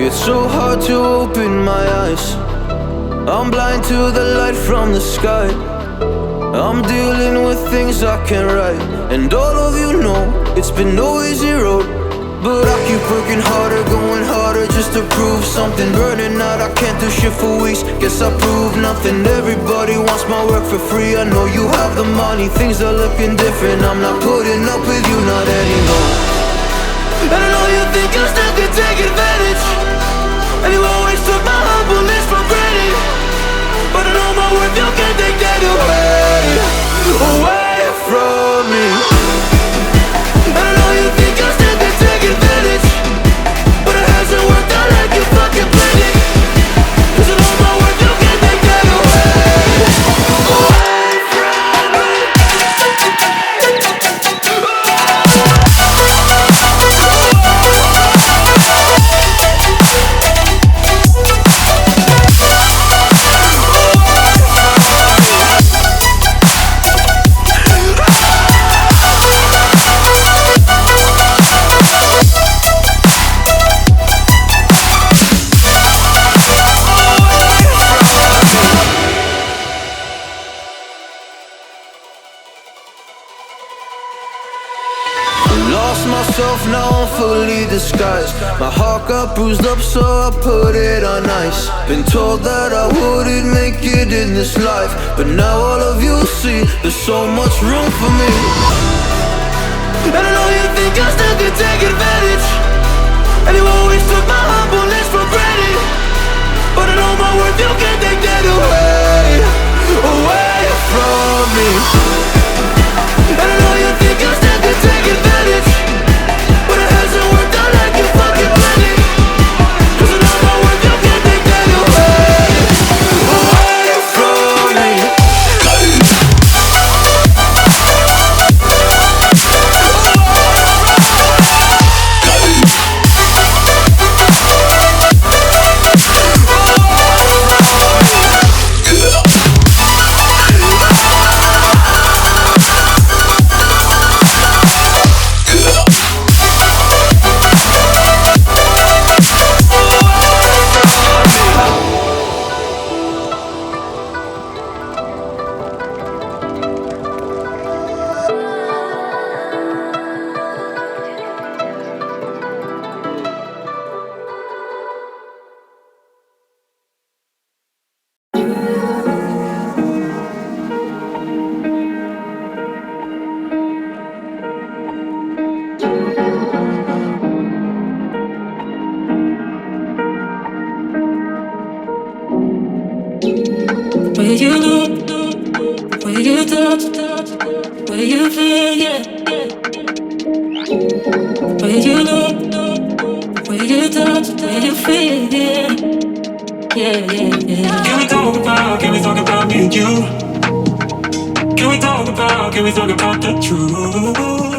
It's so hard to open my eyes. I'm blind to the light from the sky. I'm dealing with things I can't write. And all of you know it's been no easy road, but I keep working harder, going harder just to prove something. Burning out, I can't do shit for weeks. Guess I proved nothing. Everybody wants my work for free. I know you have the money, things are looking different. I'm not putting up with you, not anymore. And I know you think I still can take advantage, and you always took my humbleness for granted. But I know my worth, you can't take that away from me. And I know you think I still can take advantage, but it hasn't worked out like you fucking planned it. 'Cause I know my worth, you can't take that away from me. Lost myself, now I'm fully disguised. My heart got bruised up, so I put it on ice. Been told that I wouldn't make it in this life, but now all of you see there's so much room for me. And I know you think I still can take advantage, and you always took my humbleness for granted. But I know my worth, you can't take that away from me. And I know you think I still can take advantage, but it hasn't worked out like you fucking planned it. 'Cause I know my worth, you can't take that away from me. Where you look, where you touch, where you feel, yeah. Where you look, where you touch, where you feel, yeah. Yeah, yeah, yeah. Can we talk about me and you? Can we talk about the truth?